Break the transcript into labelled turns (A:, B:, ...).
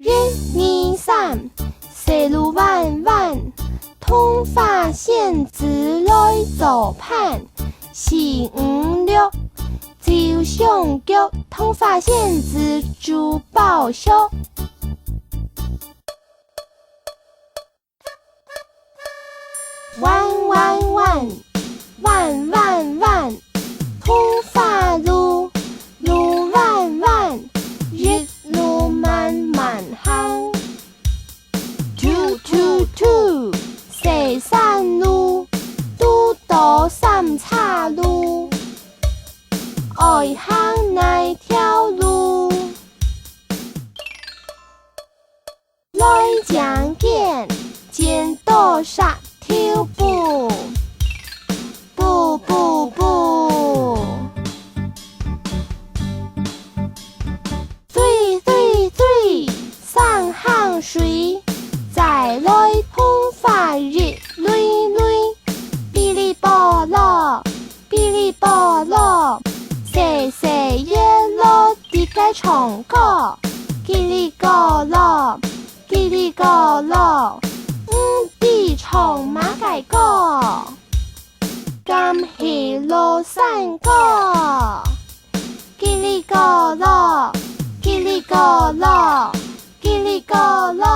A: 1、2、3，西路弯弯，通发线子来做伴。4、5、6，照相局，通发线子珠宝小。弯弯弯，弯弯弯，通发路，路弯弯，日路漫漫行。2、2、2，西山路，都到三岔路，爱行哪条路？来讲见，见多少？跳步，步步步。3、3、3，上行水，再来通发日累累。哔哩啵咯，哔哩啵咯，细细叶落地该唱歌，叽里咕噜，叽里咕噜。地唱马改歌，甘喜罗山歌，叽里咕噜，叽里咕噜，叽里咕噜。